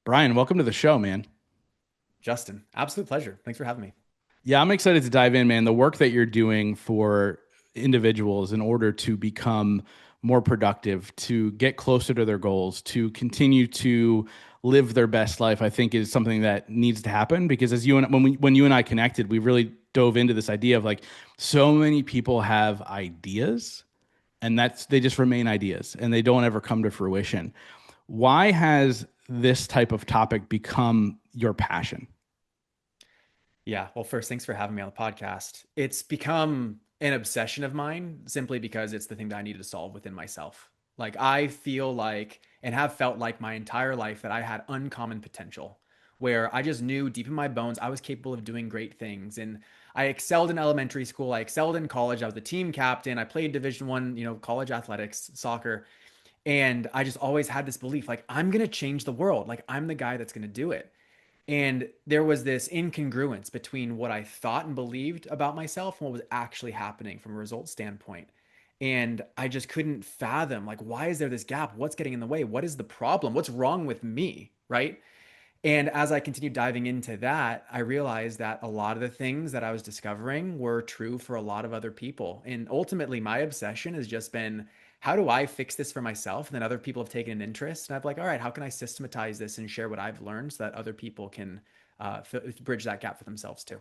Brian, welcome to the show, man. Justin, absolute pleasure. Thanks for having me. Yeah, I'm excited to dive in, man. The work that you're doing for individuals in order to become more productive, to get closer to their goals, to continue to live their best life, I think is something that needs to happen because as you and when you and I connected, we really dove into this idea of like so many people have ideas and that's they just remain ideas and they don't ever come to fruition. Why has this type of topic become your passion? Yeah, well, first, thanks for having me on the podcast. It's become an obsession of mine simply because it's the thing that I needed to solve within myself. Like, I feel like and have felt like my entire life that I had uncommon potential where I just knew deep in my bones I was capable of doing great things. And I excelled in elementary school, I excelled in college, I was the team captain, I played Division 1, college athletics, soccer. And I just always had this belief like, I'm going to change the world. Like, I'm the guy that's going to do it. And there was this incongruence between what I thought and believed about myself and what was actually happening from a result standpoint. And I just couldn't fathom, like, why is there this gap? What's getting in the way? What is the problem? What's wrong with me? Right. And as I continued diving into that, I realized that a lot of the things that I was discovering were true for a lot of other people. And ultimately, my obsession has just been how do I fix this for myself? And then other people have taken an interest. And I'm like, all right, how can I systematize this and share what I've learned so that other people can bridge that gap for themselves too?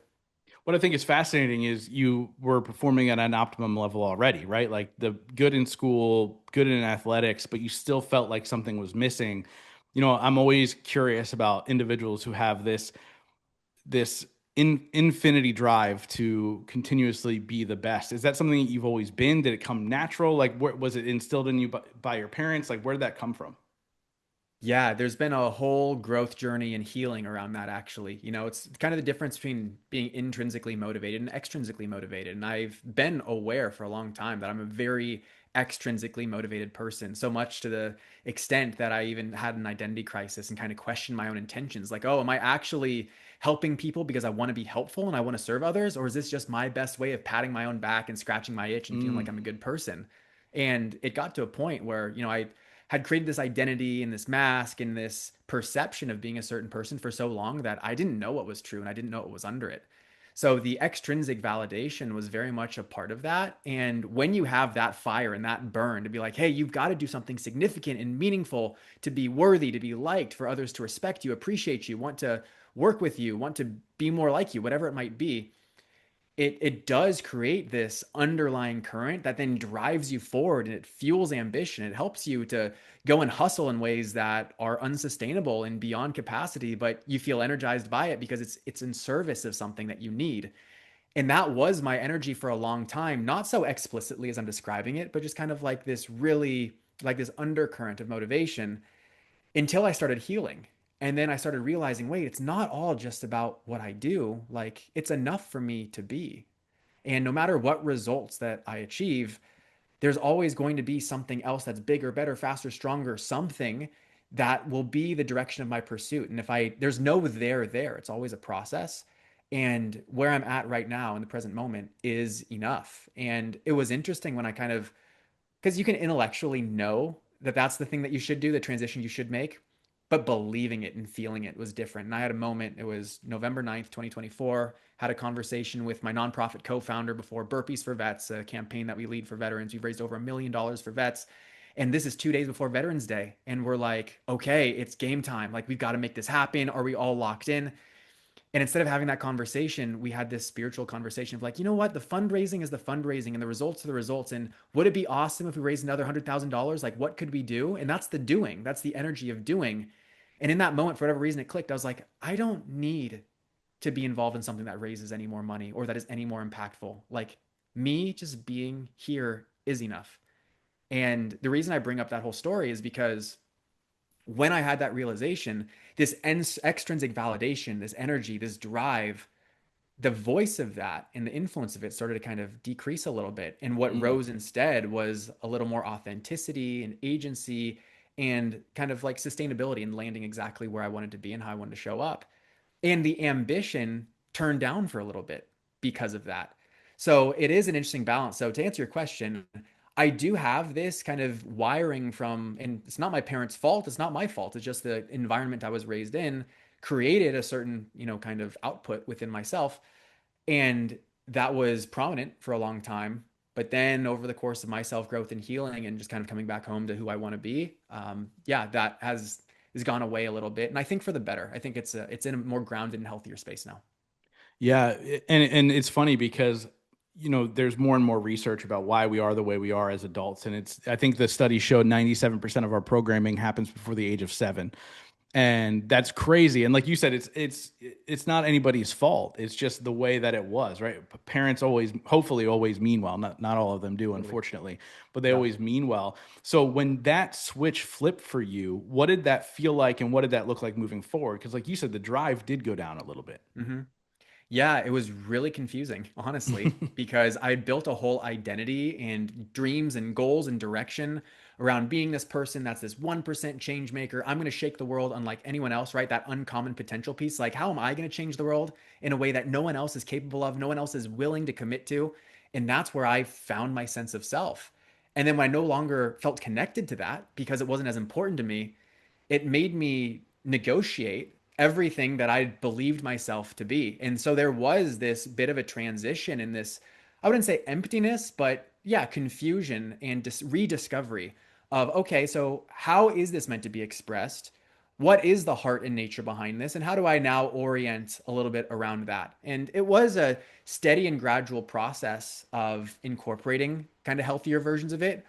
What I think is fascinating is you were performing at an optimum level already, right? Like the good in school, good in athletics, but you still felt like something was missing. I'm always curious about individuals who have this infinity drive to continuously be the best. Is that something that you've always been? Did it come natural? Like, where was it instilled in you by your parents? Like, where did that come from? Yeah, there's been a whole growth journey and healing around that, actually. It's kind of the difference between being intrinsically motivated and extrinsically motivated. And I've been aware for a long time that I'm a very extrinsically motivated person, so much to the extent that I even had an identity crisis and kind of questioned my own intentions. Like, oh, am I actually helping people because I want to be helpful and I want to serve others? Or is this just my best way of patting my own back and scratching my itch and feeling Mm, like I'm a good person? And it got to a point where, I had created this identity and this mask and this perception of being a certain person for so long that I didn't know what was true and I didn't know what was under it. So the extrinsic validation was very much a part of that. And when you have that fire and that burn to be like, hey, you've got to do something significant and meaningful to be worthy, to be liked, for others to respect you, appreciate you, want to work with you, want to be more like you, whatever it might be, it does create this underlying current that then drives you forward and it fuels ambition. It helps you to go and hustle in ways that are unsustainable and beyond capacity, but you feel energized by it because it's in service of something that you need. And that was my energy for a long time, not so explicitly as I'm describing it, but just kind of like this really like this undercurrent of motivation until I started healing. And then I started realizing, wait, it's not all just about what I do. Like, it's enough for me to be. And no matter what results that I achieve, there's always going to be something else that's bigger, better, faster, stronger, something that will be the direction of my pursuit. And there's no there, it's always a process. And where I'm at right now in the present moment is enough. And it was interesting when I kind of, because you can intellectually know that that's the thing that you should do, the transition you should make, but believing it and feeling it was different. And I had a moment, it was November 9th, 2024, had a conversation with my nonprofit co-founder before Burpees for Vets, a campaign that we lead for veterans. We've raised over $1 million for vets. And this is 2 days before Veterans Day. And we're like, okay, it's game time. Like, we've got to make this happen. Are we all locked in? And instead of having that conversation, we had this spiritual conversation of like, you know what? The fundraising is the fundraising and the results are the results. And would it be awesome if we raised another $100,000? Like, what could we do? And that's the doing, that's the energy of doing. And in that moment, for whatever reason, it clicked. I was like, I don't need to be involved in something that raises any more money or that is any more impactful. Like, me just being here is enough. And the reason I bring up that whole story is because when I had that realization, this extrinsic validation, this energy, this drive, the voice of that and the influence of it started to kind of decrease a little bit. And what mm. rose instead was a little more authenticity and agency and kind of like sustainability and landing exactly where I wanted to be and how I wanted to show up. And the ambition turned down for a little bit because of that. So it is an interesting balance. So to answer your question, I do have this kind of wiring from, and it's not my parents' fault. It's not my fault. It's just the environment I was raised in created a certain, kind of output within myself. And that was prominent for a long time. But then over the course of my self growth and healing and just kind of coming back home to who I want to be, yeah, that has gone away a little bit. And I think for the better. I think it's in a more grounded and healthier space now. Yeah, and it's funny because there's more and more research about why we are the way we are as adults, and it's I think the study showed 97% of our programming happens before the age of 7, and that's crazy. And like you said, it's not anybody's fault. It's just the way that it was, right? Parents always, hopefully, always mean well. Not all of them do, Totally. unfortunately, but they Yeah. always mean well. So when that switch flipped for you, what did that feel like, and what did that look like moving forward? Because like you said, the drive did go down a little bit. Hmm. Yeah, it was really confusing, honestly, because I had built a whole identity and dreams and goals and direction around being this person that's this 1% change maker. I'm going to shake the world unlike anyone else, right? That uncommon potential piece. Like, how am I going to change the world in a way that no one else is capable of, no one else is willing to commit to? And that's where I found my sense of self. And then when I no longer felt connected to that because it wasn't as important to me, it made me negotiate everything that I believed myself to be. And so there was this bit of a transition in this, I wouldn't say emptiness, but yeah, confusion and rediscovery of, okay, so how is this meant to be expressed? What is the heart and nature behind this? And how do I now orient a little bit around that? And it was a steady and gradual process of incorporating kind of healthier versions of it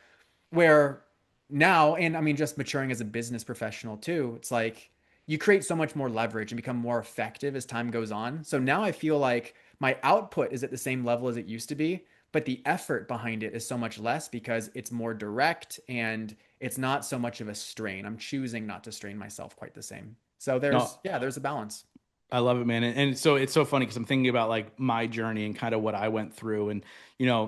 where now, and I mean, just maturing as a business professional too, it's like you create so much more leverage and become more effective as time goes on. So now I feel like my output is at the same level as it used to be, but the effort behind it is so much less because it's more direct and it's not so much of a strain. I'm choosing not to strain myself quite the same. So No, there's a balance. I love it, man. And so it's so funny because I'm thinking about like my journey and kind of what I went through. And,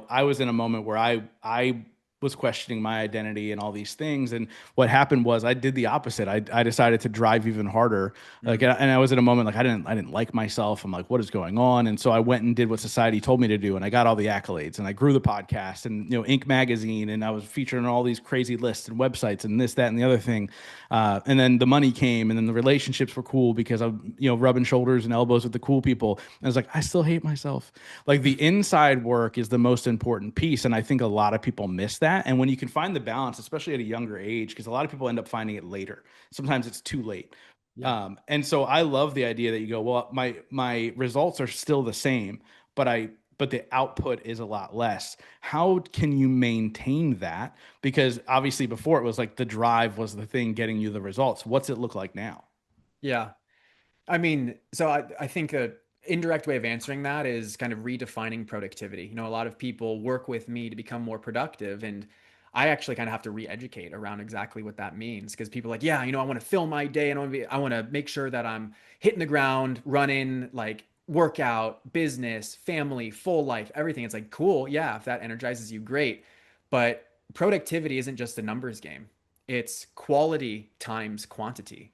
I was in a moment where I was questioning my identity and all these things. And what happened was I did the opposite. I decided to drive even harder. Like, Mm, and I was in a moment like I didn't like myself. I'm like, what is going on? And so I went and did what society told me to do. And I got all the accolades and I grew the podcast and, Inc. magazine. And I was featured on all these crazy lists and websites and this, that, and the other thing. And then the money came, and then the relationships were cool because I'm, rubbing shoulders and elbows with the cool people. And I was like, I still hate myself. Like the inside work is the most important piece, and I think a lot of people miss that. And when you can find the balance, especially at a younger age, because a lot of people end up finding it later. Sometimes it's too late. yeah. And so I love the idea that you go, well, my results are still the same, but the output is a lot less. How can you maintain that? Because obviously before it was like the drive was the thing getting you the results. What's it look like now? Yeah. I mean, so I think a indirect way of answering that is kind of redefining productivity. A lot of people work with me to become more productive, and I actually kind of have to re-educate around exactly what that means because people are like, yeah, I want to fill my day and I want to make sure that I'm hitting the ground, running, like workout, business, family, full life, everything. It's like, cool, yeah, if that energizes you, great. But productivity isn't just a numbers game. It's quality times quantity.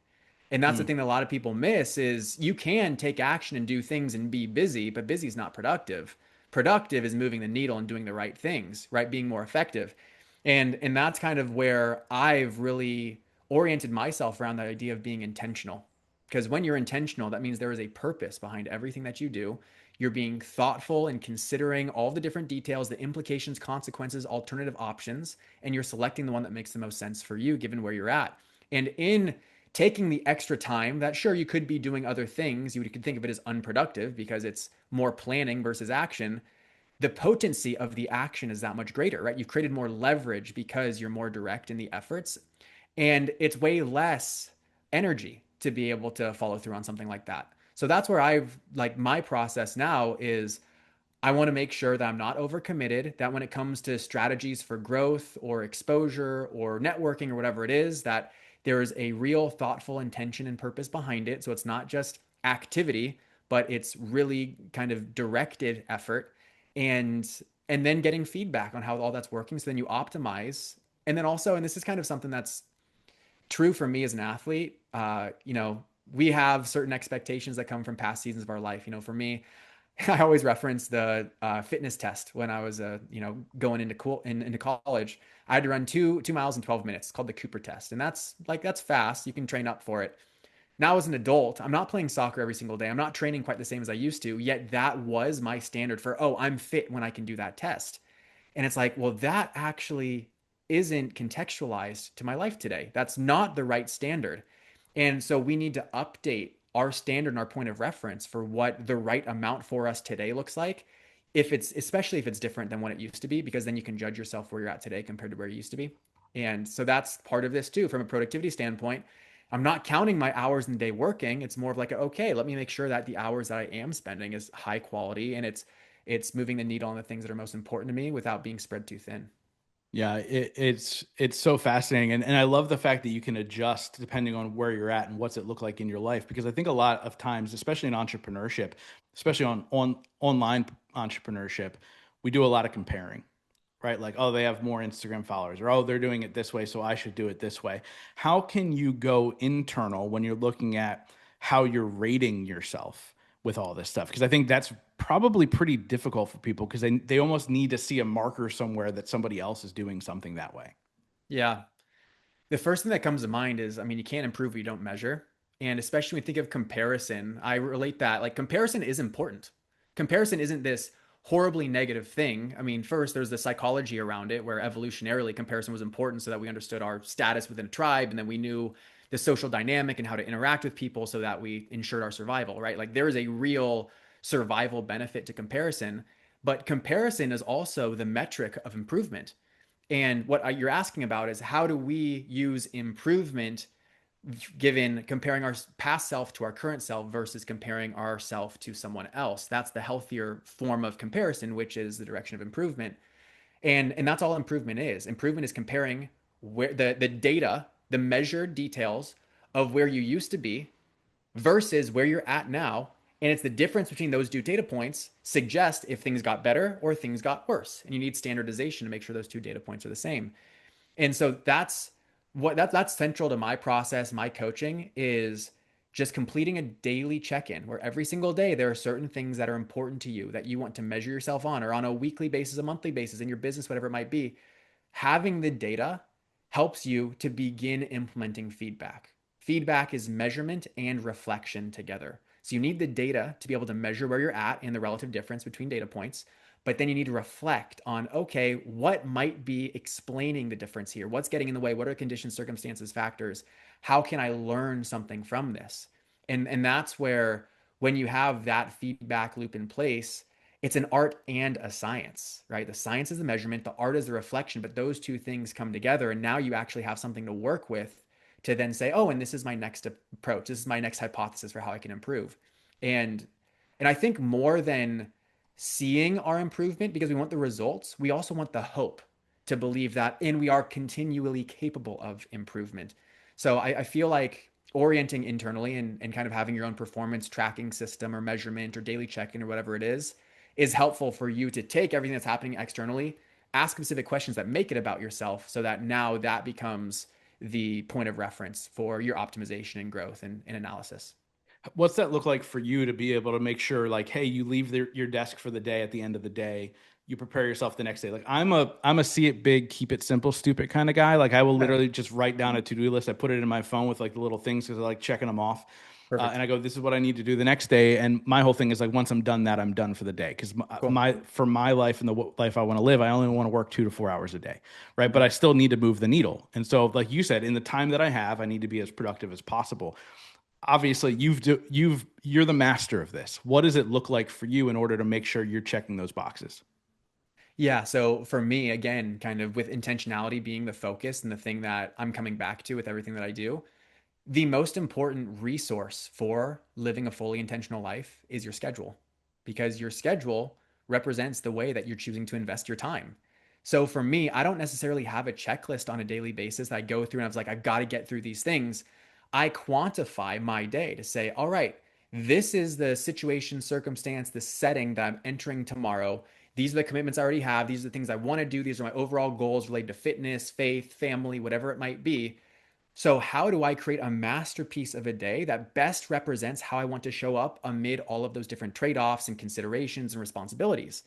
And that's the Mm, thing that a lot of people miss is you can take action and do things and be busy, but busy is not productive. Productive is moving the needle and doing the right things, right? Being more effective. And that's kind of where I've really oriented myself around the idea of being intentional. Because when you're intentional, that means there is a purpose behind everything that you do. You're being thoughtful and considering all the different details, the implications, consequences, alternative options, and you're selecting the one that makes the most sense for you given where you're at. And in taking the extra time that sure you could be doing other things, you could think of it as unproductive because it's more planning versus action. The potency of the action is that much greater, right? You've created more leverage because you're more direct in the efforts, and it's way less energy to be able to follow through on something like that. So that's where I've like my process now is I want to make sure that I'm not overcommitted, that when it comes to strategies for growth or exposure or networking or whatever it is, that there is a real thoughtful intention and purpose behind it. So it's not just activity, but it's really kind of directed effort and and then getting feedback on how all that's working. So then you optimize. And then also, and this is kind of something that's true for me as an athlete, we have certain expectations that come from past seasons of our life. For me, I always reference the fitness test when I was, going into college. I had to run two miles in 12 minutes. It's called the Cooper test, and that's fast. You can train up for it. Now, as an adult, I'm not playing soccer every single day. I'm not training quite the same as I used to. Yet that was my standard for, oh, I'm fit when I can do that test. And it's like, well, that actually isn't contextualized to my life today. That's not the right standard. And so we need to update our standard and our point of reference for what the right amount for us today looks like. If it's, especially if it's different than what it used to be, because then you can judge yourself where you're at today compared to where you used to be. And so that's part of this too, from a productivity standpoint. I'm not counting my hours in the day working. It's more of like, okay, let me make sure that the hours that I am spending is high quality and it's moving the needle on the things that are most important to me without being spread too thin. Yeah, it's so fascinating, and I love the fact that you can adjust depending on where you're at and what's it look like in your life. Because I think a lot of times, especially in entrepreneurship, especially on online entrepreneurship, we do a lot of comparing, right? Like, oh, they have more Instagram followers, or oh, they're doing it this way, so I should do it this way. How can you go internal when you're looking at how you're rating yourself with all this stuff? Because I think that's probably pretty difficult for people because they almost need to see a marker somewhere that somebody else is doing something that way. Yeah. The first thing that comes to mind is, I mean, you can't improve what you don't measure. And especially when we think of comparison, I relate that like comparison is important. Comparison isn't this horribly negative thing. I mean, first, there's the psychology around it where evolutionarily comparison was important so that we understood our status within a tribe and then we knew the social dynamic and how to interact with people so that we ensured our survival, right? Like there is a real survival benefit to comparison, but comparison is also the metric of improvement. And what you're asking about is how do we use improvement given comparing our past self to our current self versus comparing ourself to someone else? That's the healthier form of comparison, which is the direction of improvement. And that's all improvement is. Improvement is comparing where the data, the measured details of where you used to be versus where you're at now. And it's the difference between those two data points suggest if things got better or things got worse. And you need standardization to make sure those two data points are the same. And so that's central to my process, my coaching is just completing a daily check-in where every single day there are certain things that are important to you that you want to measure yourself on or on a weekly basis, a monthly basis in your business, whatever it might be. Having the data helps you to begin implementing feedback. Feedback is measurement and reflection together. So you need the data to be able to measure where you're at and the relative difference between data points. But then you need to reflect on, okay, what might be explaining the difference here? What's getting in the way? What are conditions, circumstances, factors? How can I learn something from this? And that's where when you have that feedback loop in place, it's an art and a science, right? The science is the measurement, the art is the reflection, but those two things come together. And now you actually have something to work with to then say, oh, and this is my next approach. This is my next hypothesis for how I can improve. And and I think more than seeing our improvement because we want the results, we also want the hope to believe that and we are continually capable of improvement. So I feel like orienting internally and kind of having your own performance tracking system or measurement or daily check-in or whatever it is helpful for you to take everything that's happening externally, ask specific questions that make it about yourself so that now that becomes the point of reference for your optimization and growth and analysis. What's that look like for you to be able to make sure, like, hey, you leave your desk for the day at the end of the day, you prepare yourself the next day. Like, I'm a see it big, keep it simple, stupid kind of guy. Like, I will literally just write down a to-do list. I put it in my phone with like the little things because I like checking them off. Perfect. And I go, this is what I need to do the next day. And my whole thing is like, once I'm done that, I'm done for the day. Because Cool. for my life and the life I want to live, I only want to work 2 to 4 hours a day, right? But Mm-hmm. I still need to move the needle. And so, like you said, in the time that I have, I need to be as productive as possible. Obviously, you're the master of this. What does it look like for you in order to make sure you're checking those boxes? Yeah. So for me, again, kind of with intentionality being the focus and the thing that I'm coming back to with everything that I do, the most important resource for living a fully intentional life is your schedule because your schedule represents the way that you're choosing to invest your time. So for me, I don't necessarily have a checklist on a daily basis that I go through and I was like, I've got to get through these things. I quantify my day to say, all right, this is the situation, circumstance, the setting that I'm entering tomorrow. These are the commitments I already have. These are the things I want to do. These are my overall goals related to fitness, faith, family, whatever it might be. So, how do I create a masterpiece of a day that best represents how I want to show up amid all of those different trade offs and considerations and responsibilities?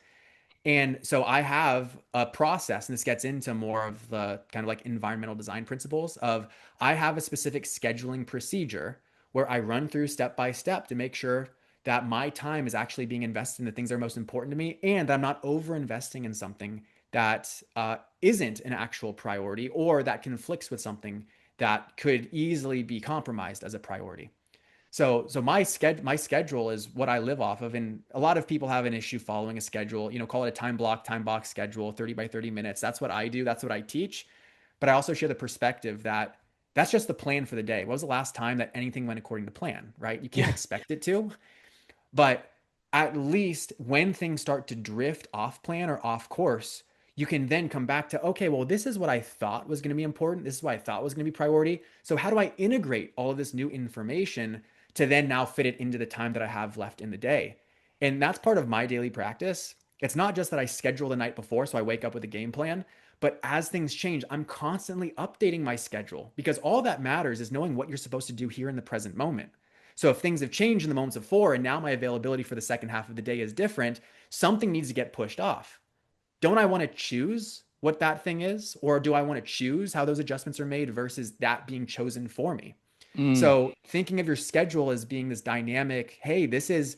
And so I have a process, and this gets into more of the kind of like environmental design principles of I have a specific scheduling procedure where I run through step by step to make sure that my time is actually being invested in the things that are most important to me and I'm not over investing in something that isn't an actual priority or that conflicts with something that could easily be compromised as a priority. So my schedule is what I live off of, and a lot of people have an issue following a schedule. You know, call it a time box schedule, 30 by 30 minutes. That's what I do. That's what I teach. But I also share the perspective that that's just the plan for the day. What was the last time that anything went according to plan? Right? You can't Yeah. expect it to. But at least when things start to drift off plan or off course, you can then come back to, okay, well, this is what I thought was going to be important. This is what I thought was going to be priority. So, how do I integrate all of this new information to then now fit it into the time that I have left in the day? And that's part of my daily practice. It's not just that I schedule the night before, so I wake up with a game plan, but as things change, I'm constantly updating my schedule because all that matters is knowing what you're supposed to do here in the present moment. So if things have changed in the moments of four and now my availability for the second half of the day is different, something needs to get pushed off. Don't I want to choose what that thing is? Or do I want to choose how those adjustments are made versus that being chosen for me? Mm. So thinking of your schedule as being this dynamic, hey, this is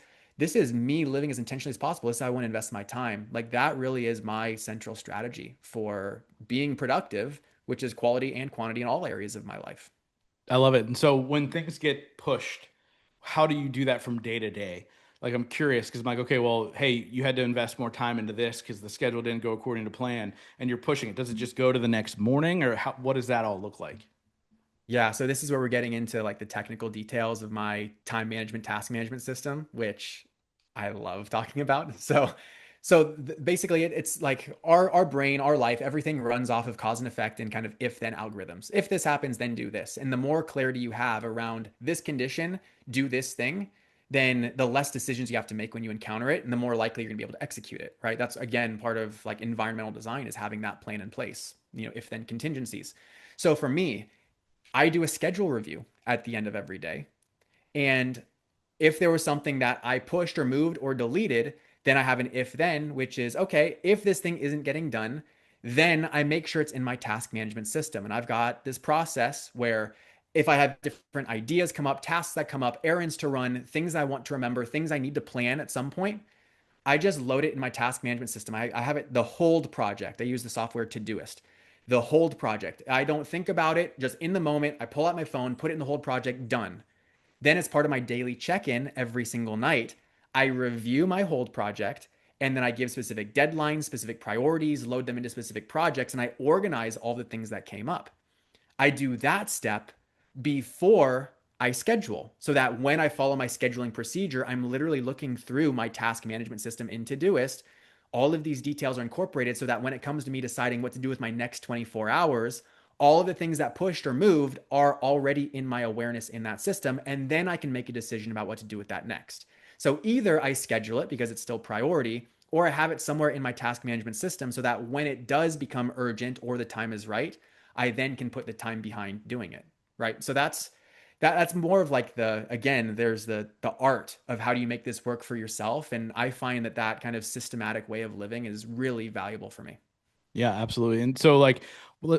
me living as intentionally as possible. This is how I want to invest my time. Like that really is my central strategy for being productive, which is quality and quantity in all areas of my life. I love it. And so when things get pushed, how do you do that from day to day? Like I'm curious because I'm like, okay, well, hey, you had to invest more time into this because the schedule didn't go according to plan, and you're pushing it. Does it just go to the next morning, or what does that all look like? Yeah, so this is where we're getting into like the technical details of my time management, task management system, which I love talking about. So basically, it's like our brain, our life, everything runs off of cause and effect and kind of if then algorithms. If this happens, then do this. And the more clarity you have around this condition, do this thing, then the less decisions you have to make when you encounter it, and the more likely you're gonna be able to execute it. Right? That's again part of like environmental design is having that plan in place. You know, if then contingencies. So for me, I do a schedule review at the end of every day. And if there was something that I pushed or moved or deleted, then I have an if then, which is okay, if this thing isn't getting done, then I make sure it's in my task management system. And I've got this process where if I have different ideas come up, tasks that come up, errands to run, things I want to remember, things I need to plan at some point, I just load it in my task management system. I have it, the hold project. I use the software Todoist. The hold project. I don't think about it, just in the moment. I pull out my phone, put it in the hold project, done. Then, as part of my daily check in every single night, I review my hold project and then I give specific deadlines, specific priorities, load them into specific projects, and I organize all the things that came up. I do that step before I schedule so that when I follow my scheduling procedure, I'm literally looking through my task management system in Todoist. All of these details are incorporated so that when it comes to me deciding what to do with my next 24 hours, all of the things that pushed or moved are already in my awareness in that system. And then I can make a decision about what to do with that next. So either I schedule it because it's still priority, or I have it somewhere in my task management system so that when it does become urgent or the time is right, I then can put the time behind doing it. Right. So that's more of like the again, there's the art of how do you make this work for yourself. And I find that that kind of systematic way of living is really valuable for me. Yeah, absolutely. And so, like,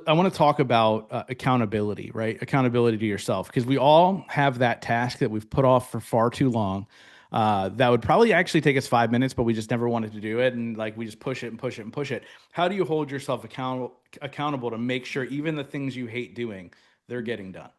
I want to talk about accountability, right? Accountability to yourself, because we all have that task that we've put off for far too long. That would probably actually take us 5 minutes, but we just never wanted to do it, and like we just push it and push it and push it. How do you hold yourself accountable to make sure even the things you hate doing, they're getting done?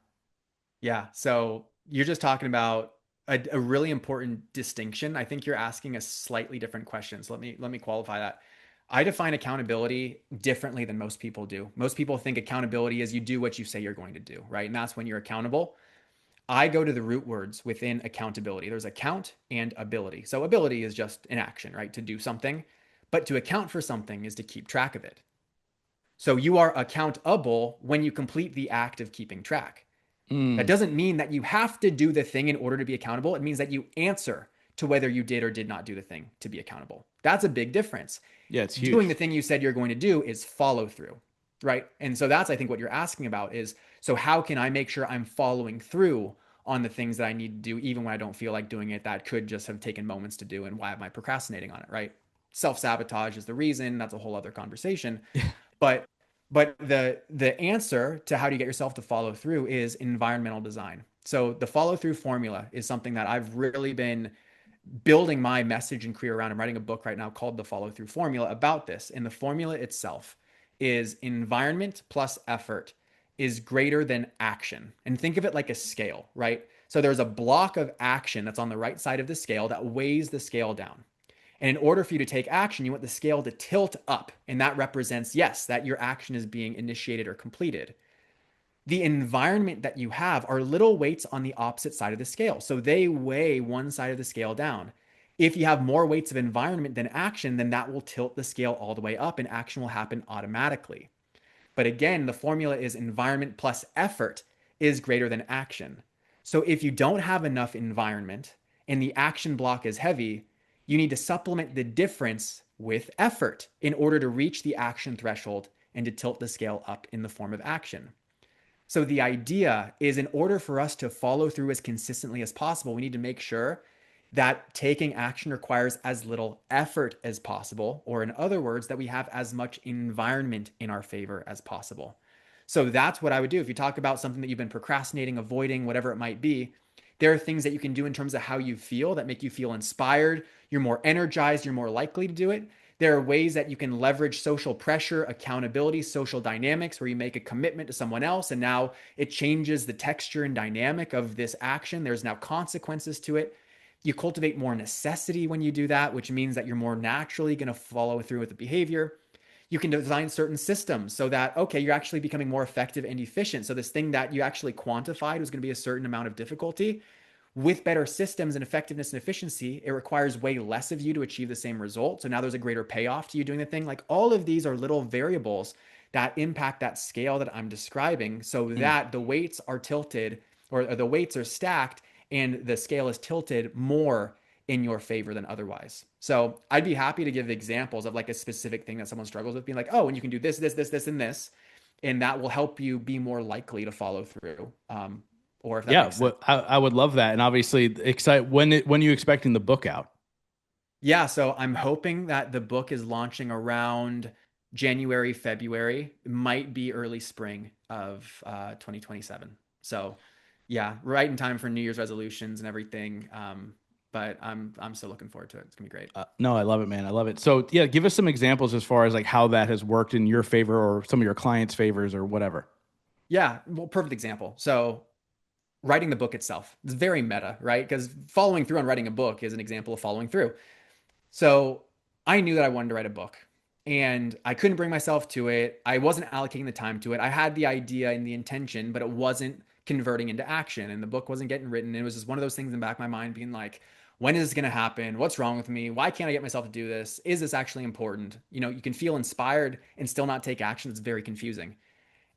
Yeah. So you're just talking about a really important distinction. I think you're asking a slightly different question. So let me qualify that. I define accountability differently than most people do. Most people think accountability is you do what you say you're going to do, right? And that's when you're accountable. I go to the root words within accountability. There's account and ability. So ability is just an action, right? To do something. But to account for something is to keep track of it. So you are accountable when you complete the act of keeping track. That Mm, doesn't mean that you have to do the thing in order to be accountable. It means that you answer to whether you did or did not do the thing to be accountable. That's a big difference. yeah, it's Doing the huge. thing you said you're going to do is follow through. right? And so that's, I think, what you're asking about is, so how can I make sure I'm following through on the things that I need to do, even when I don't feel like doing it, that could just have taken moments to do, and why am I procrastinating on it, right? Self-sabotage is the reason. That's a whole other conversation. But the answer to how do you get yourself to follow through is environmental design. So the follow through formula is something that I've really been building my message and career around. I'm writing a book right now called The Follow Through Formula about this. And the formula itself is environment plus effort is greater than action. And think of it like a scale, right? So there's a block of action that's on the right side of the scale that weighs the scale down. And in order for you to take action, you want the scale to tilt up. And that represents, yes, that your action is being initiated or completed. The environment that you have are little weights on the opposite side of the scale. So they weigh one side of the scale down. If you have more weights of environment than action, then that will tilt the scale all the way up and action will happen automatically. But again, the formula is environment plus effort is greater than action. So if you don't have enough environment and the action block is heavy, you need to supplement the difference with effort in order to reach the action threshold and to tilt the scale up in the form of action. So the idea is, in order for us to follow through as consistently as possible, we need to make sure that taking action requires as little effort as possible, or in other words, that we have as much environment in our favor as possible. So that's what I would do. If you talk about something that you've been procrastinating, avoiding, whatever it might be, there are things that you can do in terms of how you feel that make you feel inspired. You're more energized, you're more likely to do it. There are ways that you can leverage social pressure, accountability, social dynamics, where you make a commitment to someone else and now it changes the texture and dynamic of this action. There's now consequences to it. You cultivate more necessity when you do that, which means that you're more naturally going to follow through with the behavior. You can design certain systems so that, okay, you're actually becoming more effective and efficient. So this thing that you actually quantified was going to be a certain amount of difficulty, with better systems and effectiveness and efficiency, it requires way less of you to achieve the same result. So now there's a greater payoff to you doing the thing. Like, all of these are little variables that impact that scale that I'm describing, so Mm. that the weights are tilted, or the weights are stacked and the scale is tilted more in your favor than otherwise. So I'd be happy to give examples of like a specific thing that someone struggles with, being like, oh, and you can do this, this, this, this, and this, and that will help you be more likely to follow through. Or if that Yeah, makes sense. I would love that. And obviously, when you expecting the book out? Yeah, so I'm hoping that the book is launching around January, February. It might be early spring of 2027. So, yeah, right in time for New Year's resolutions and everything. But I'm still looking forward to it. It's gonna be great. No, I love it, man. I love it. So, yeah, give us some examples as far as like how that has worked in your favor or some of your clients' favors or whatever. Yeah, well, perfect example. So, writing the book itself is very meta, right? Because following through on writing a book is an example of following through. So I knew that I wanted to write a book and I couldn't bring myself to it. I wasn't allocating the time to it. I had the idea and the intention, but it wasn't converting into action and the book wasn't getting written. It was just one of those things in the back of my mind being like, when is this going to happen? What's wrong with me? Why can't I get myself to do this? Is this actually important? You know, you can feel inspired and still not take action. It's very confusing.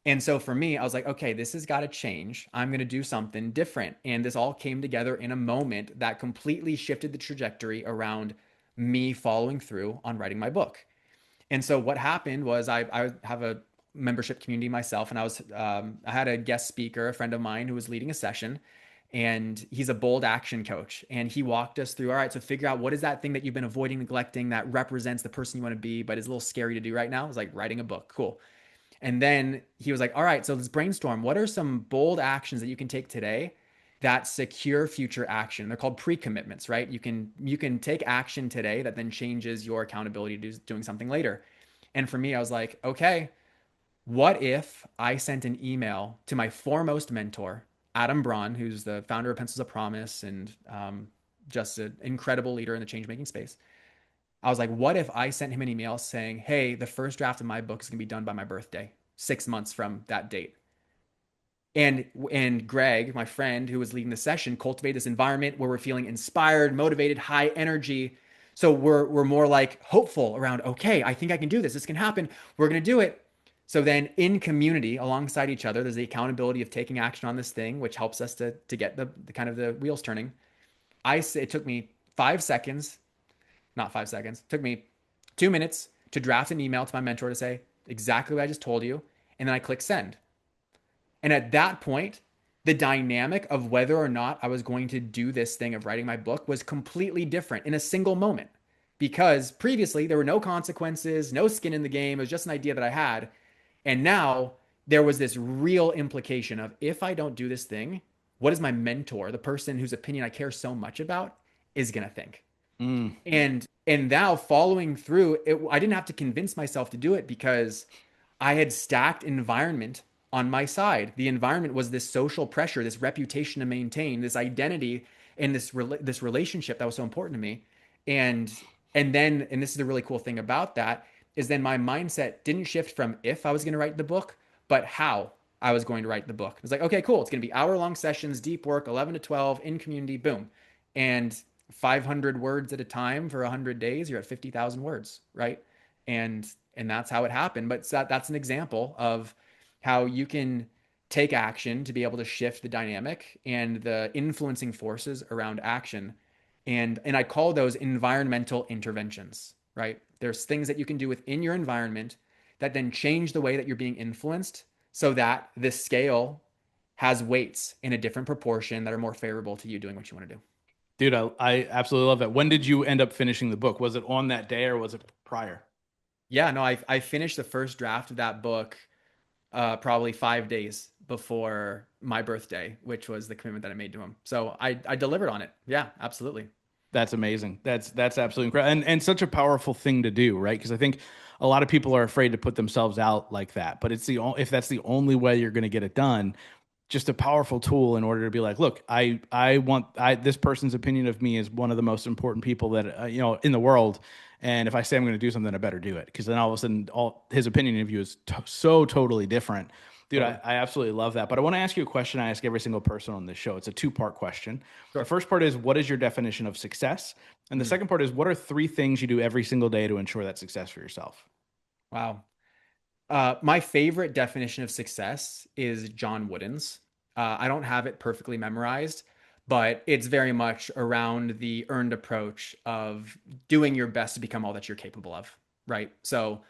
And so for me, I was like, okay, this has got to change. I'm going to do something different. And this all came together in a moment that completely shifted the trajectory around me following through on writing my book. And so what happened was I have a membership community myself, and I had a guest speaker, a friend of mine who was leading a session, and he's a bold action coach. And he walked us through, all right, so figure out what is that thing that you've been avoiding, neglecting, that represents the person you want to be, but is a little scary to do right now. It's like writing a book. Cool. And then he was like, all right, so let's brainstorm. What are some bold actions that you can take today that secure future action? They're called pre-commitments, right? You can take action today that then changes your accountability to doing something later. And for me, I was like, okay, what if I sent an email to my foremost mentor, Adam Braun, who's the founder of Pencils of Promise and just an incredible leader in the change making space. I was like, what if I sent him an email saying, hey, the first draft of my book is going to be done by my birthday, 6 months from that date. And Greg, my friend who was leading the session, cultivate this environment where we're feeling inspired, motivated, high energy. So we're more like hopeful around, okay, I think I can do this. This can happen. We're going to do it. So then in community alongside each other, there's the accountability of taking action on this thing, which helps us to get the kind of the wheels turning. It took me 5 seconds, not 5 seconds. It took me 2 minutes to draft an email to my mentor to say exactly what I just told you. and then I click send. And at that point, the dynamic of whether or not I was going to do this thing of writing my book was completely different in a single moment. Because previously there were no consequences, no skin in the game. It was just an idea that I had. And now there was this real implication of, if I don't do this thing, what is my mentor, the person whose opinion I care so much about, is going to think? Mm. And now following through it, I didn't have to convince myself to do it because I had stacked environment on my side. The environment was this social pressure, this reputation to maintain, this identity, and this relationship that was so important to me. And and this is the really cool thing about that, is then my mindset didn't shift from if I was going to write the book, but how I was going to write the book. It was like, okay, cool. It's going to be hour-long sessions, deep work, 11 to 12 in community, boom. And 500 words at a time for 100 days, you're at 50,000 words, right? And that's how it happened. But that's an example of how you can take action to be able to shift the dynamic and the influencing forces around action. And I call those environmental interventions, right? There's things that you can do within your environment that then change the way that you're being influenced so that this scale has weights in a different proportion that are more favorable to you doing what you want to do. Dude, I absolutely love that. When did you end up finishing the book? Was it on that day or was it prior? Yeah, no, I finished the first draft of that book probably 5 days before my birthday, which was the commitment that I made to him. So I delivered on it. Yeah, absolutely. That's amazing. That's absolutely incredible, and such a powerful thing to do, right? Because I think a lot of people are afraid to put themselves out like that. But if that's the only way you're going to get it done, just a powerful tool in order to be like, look, I want this person's opinion of me is one of the most important people that in the world, and if I say I'm going to do something, I better do it because then all of a sudden, all his opinion of you is so totally different. Dude, Totally. I absolutely love that. But I want to ask you a question I ask every single person on this show. It's a two-part question. The Sure. first part is, what is your definition of success? And the Mhm. second part is, what are three things you do every single day to ensure that success for yourself? Wow. My favorite definition of success is John Wooden's. I don't have it perfectly memorized, but it's very much around the earned approach of doing your best to become all that you're capable of, right? So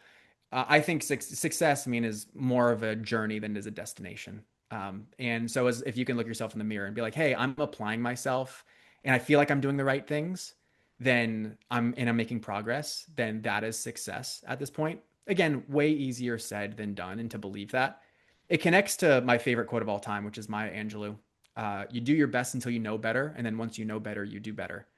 I think success, I mean, is more of a journey than it is a destination. And so, as if you can look yourself in the mirror and be like, "Hey, I'm applying myself, and I feel like I'm doing the right things," then I'm making progress. Then that is success at this point. Again, way easier said than done, and to believe that it connects to my favorite quote of all time, which is Maya Angelou. You do your best until you know better, and then once you know better, you do better.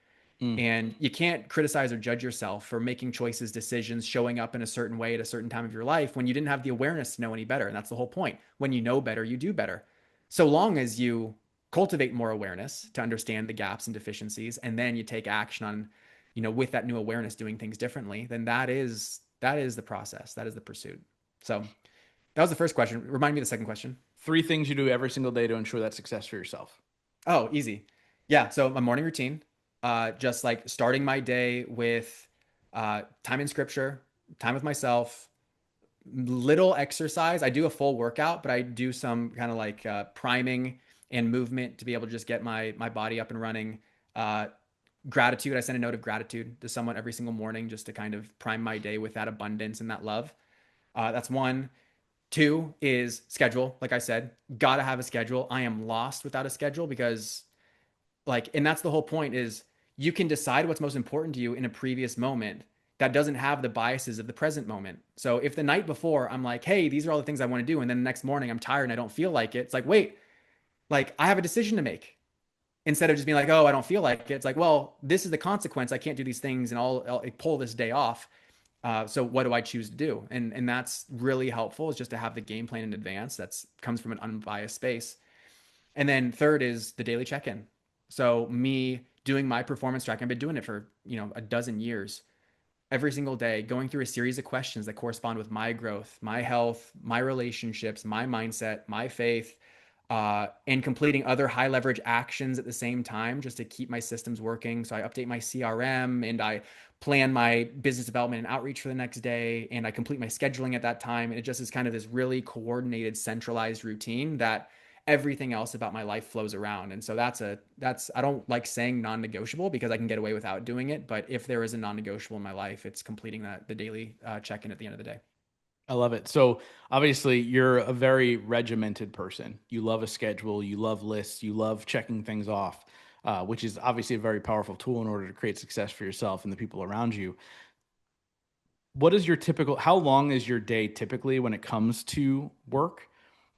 Mm. And you can't criticize or judge yourself for making choices, decisions, showing up in a certain way at a certain time of your life when you didn't have the awareness to know any better. And that's the whole point. When you know better, you do better. So long as you cultivate more awareness to understand the gaps and deficiencies, and then you take action on, with that new awareness, doing things differently, then that is the process. That is the pursuit. So that was the first question. Remind me of the second question. Three things you do every single day to ensure that success for yourself. Oh, easy. Yeah. So my morning routine, just like starting my day with time in scripture, time with myself, little exercise. I do a full workout, but I do some kind of like priming and movement to be able to just get my body up and running. Uh, Gratitude. I send a note of gratitude to someone every single morning just to kind of prime my day with that abundance and that love. That's one. Two is schedule. Like I said, gotta have a schedule. I am lost without a schedule because and that's the whole point, is you can decide what's most important to you in a previous moment that doesn't have the biases of the present moment. So if the night before I'm like, hey, these are all the things I want to do, and then the next morning I'm tired and I don't feel like it, it's like, wait, like I have a decision to make. Instead of just being like, oh, I don't feel like it, it's like, well, this is the consequence. I can't do these things, and I'll pull this day off. So what do I choose to do? And that's really helpful, is just to have the game plan in advance. That's comes from an unbiased space. And then third is the daily check-in. So me doing my performance track, I've been doing it for, a dozen years. Every single day, going through a series of questions that correspond with my growth, my health, my relationships, my mindset, my faith, and completing other high leverage actions at the same time just to keep my systems working. So I update my CRM and I plan my business development and outreach for the next day, and I complete my scheduling at that time. And it just is kind of this really coordinated, centralized routine that everything else about my life flows around. And so that's I don't like saying non-negotiable because I can get away without doing it. But if there is a non-negotiable in my life, it's completing the daily check-in at the end of the day. I love it. So obviously you're a very regimented person. You love a schedule, you love lists, you love checking things off, which is obviously a very powerful tool in order to create success for yourself and the people around you. What is your typical, how long is your day typically when it comes to work?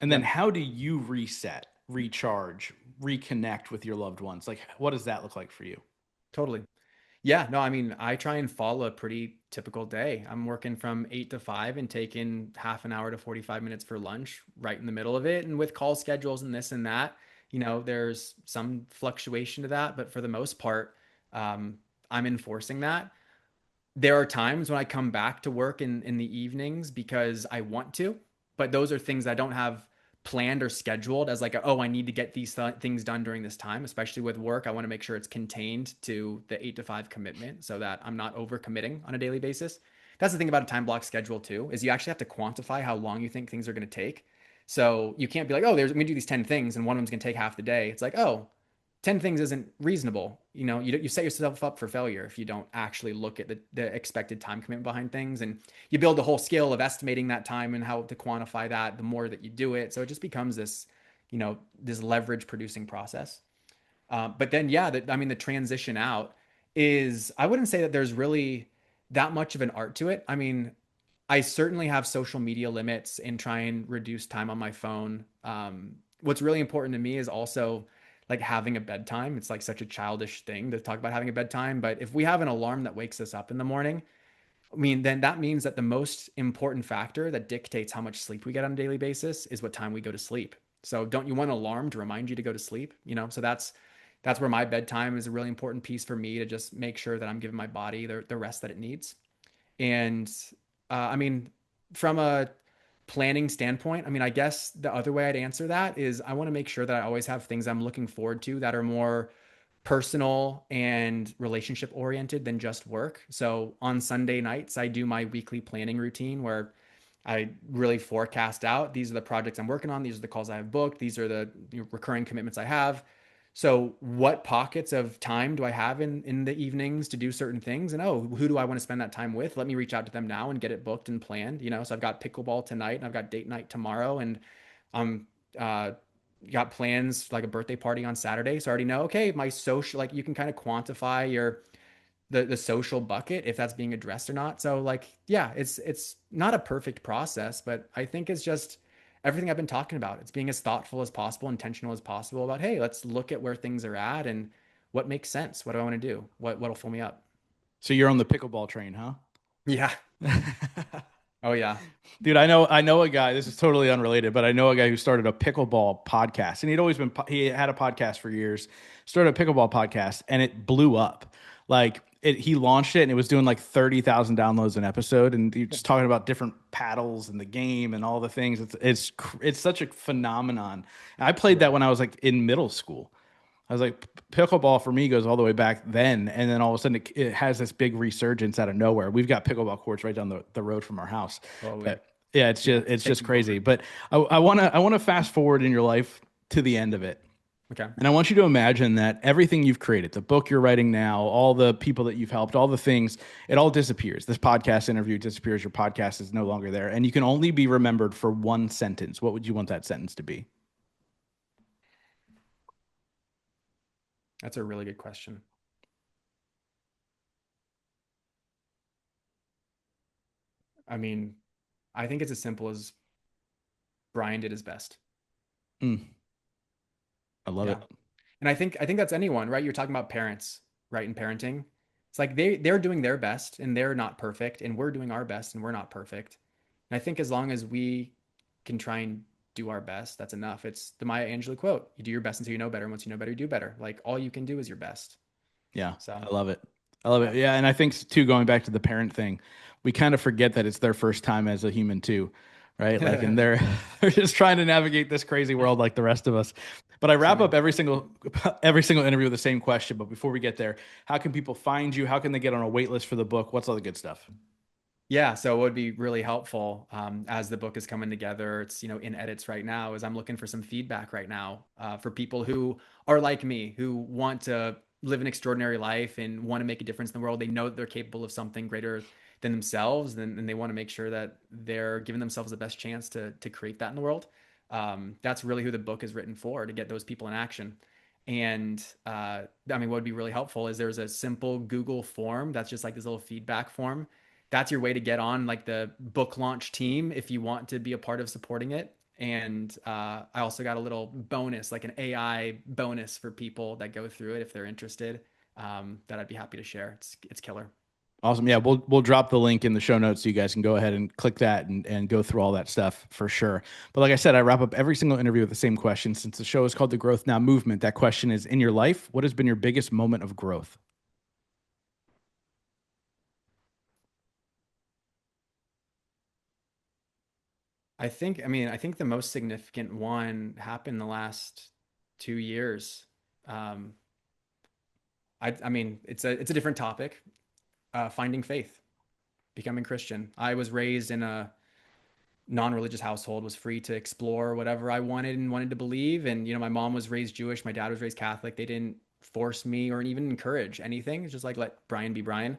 And then Yep, how do you reset, recharge, reconnect with your loved ones? Like, what does that look like for you? totally. Yeah, no, I mean, I try and follow a pretty typical day. I'm working from 8 to 5 and taking half an hour to 45 minutes for lunch right in the middle of it. And with call schedules and this and that, there's some fluctuation to that. But for the most part, um, I'm enforcing that. There are times when I come back to work in the evenings because I want to, but those are things I don't have planned or scheduled as like, oh, I need to get these things done during this time, especially with work. I want to make sure it's contained to the 8 to 5 commitment so that I'm not over committing on a daily basis. That's the thing about a time block schedule too, is you actually have to quantify how long you think things are going to take. So you can't be like, oh, there's, I'm going to do these 10 things and one of them's going to take half the day. It's like, oh, 10 things isn't reasonable. You set yourself up for failure if you don't actually look at the expected time commitment behind things. And you build a whole skill of estimating that time and how to quantify that the more that you do it. So it just becomes this leverage producing process. But then, yeah, I mean, the transition out is, I wouldn't say that there's really that much of an art to it. I mean, I certainly have social media limits and try and reduce time on my phone. What's really important to me is also like having a bedtime. It's like such a childish thing to talk about having a bedtime, but if we have an alarm that wakes us up in the morning, I mean, then that means that the most important factor that dictates how much sleep we get on a daily basis is what time we go to sleep. So don't you want an alarm to remind you to go to sleep? So that's where my bedtime is a really important piece for me to just make sure that I'm giving my body the rest that it needs. And I mean, from a planning standpoint, I mean, I guess the other way I'd answer that is I want to make sure that I always have things I'm looking forward to that are more personal and relationship oriented than just work. So on Sunday nights, I do my weekly planning routine where I really forecast out these are the projects I'm working on, these are the calls I have booked, these are the recurring commitments I have. So what pockets of time do I have in the evenings to do certain things? And oh, who do I want to spend that time with? Let me reach out to them now and get it booked and planned. So I've got pickleball tonight and I've got date night tomorrow and I'm got plans like a birthday party on Saturday. So I already know, okay, my social, like you can kind of quantify the social bucket if that's being addressed or not. So like, yeah, it's not a perfect process, but I think it's just everything I've been talking about. It's being as thoughtful as possible, intentional as possible about, hey, let's look at where things are at and what makes sense. What do I want to do? What'll fill me up? So you're on the pickleball train, huh? Yeah. Oh yeah. Dude, I know a guy, this is totally unrelated, but I know a guy who started a pickleball podcast. And he had a podcast for years, started a pickleball podcast, and it blew up. He launched it and it was doing like 30,000 downloads an episode. And he just talking about different paddles and the game and all the things. It's such a phenomenon. And I played that Right. when I was like in middle school. I was like, pickleball for me goes all the way back then, and then all of a sudden it has this big resurgence out of nowhere. We've got pickleball courts right down the road from our house, Totally. but yeah, it's Yeah, just it's it's just taking crazy. over. But I wanna fast forward in your life to the end of it, Okay. and I want you to imagine that everything you've created, the book you're writing now, all the people that you've helped, all the things, it all disappears. This podcast interview disappears. Your podcast is no longer there, and you can only be remembered for one sentence. What would you want that sentence to be? That's a really good question. I mean, I think it's as simple as Brian did his best. Mm, I love Yeah. it. And I think that's anyone, right? You're talking about parents, right? In parenting. It's like they're doing their best and they're not perfect, and we're doing our best and we're not perfect. And I think as long as we can try and do our best, that's enough. It's the Maya Angelou quote. You do your best until you know better. And once you know better, you do better. Like all you can do is your best. Yeah, So I love it. I love it. yeah. Yeah, and I think too, going back to the parent thing, we kind of forget that it's their first time as a human too, right? Like, and they're they're just trying to navigate this crazy world like the rest of us. But I So wrap up many. every single interview with the same question. But before we get there, how can people find you? How can they get on a wait list for the book? What's all the good stuff? Yeah, so it would be really helpful as the book is coming together. It's in edits right now. Is I'm looking for some feedback right now for people who are like me, who want to live an extraordinary life and want to make a difference in the world. They know that they're capable of something greater than themselves, and they want to make sure that they're giving themselves the best chance to create that in the world. That's really who the book is written for, to get those people in action. And I mean, what would be really helpful is there's a simple Google form that's just like this little feedback form. That's your way to get on like the book launch team if you want to be a part of supporting it. And I also got a little bonus, like an AI bonus for people that go through it if they're interested. That I'd be happy to share. It's killer. Awesome. Yeah, we'll drop the link in the show notes so you guys can go ahead and click that and go through all that stuff for sure. But like I said, I wrap up every single interview with the same question. Since the show is called The Growth Now Movement, that question is, in your life, what has been your biggest moment of growth? I think the most significant one happened the last 2 years. Um, I mean, it's a different topic. Finding faith, becoming Christian. I was raised in a non-religious household, was free to explore whatever I wanted and wanted to believe. And my mom was raised Jewish, my dad was raised Catholic. They didn't force me or even encourage anything. It's just like let Brian be Brian.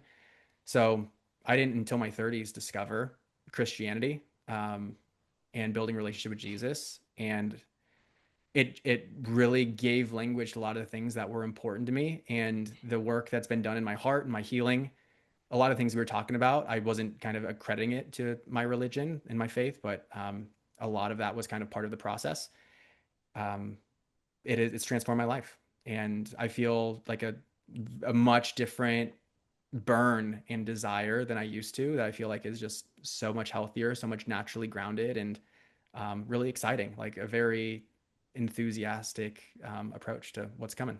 So I didn't until my 30s discover Christianity, and building a relationship with Jesus. And it really gave language to a lot of the things that were important to me, and the work that's been done in my heart and my healing. A lot of things we were talking about, I wasn't kind of accrediting it to my religion and my faith, but a lot of that was kind of part of the process. Um, it's transformed my life, and I feel like a much different burn and desire than I used to, that I feel like is just so much healthier, so much naturally grounded, and really exciting. Like a very enthusiastic approach to what's coming.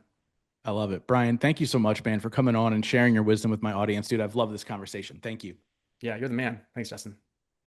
I love it. Brian, thank you so much, man, for coming on and sharing your wisdom with my audience. Dude, I've loved this conversation. Thank you. Yeah, you're the man. Thanks, Justin.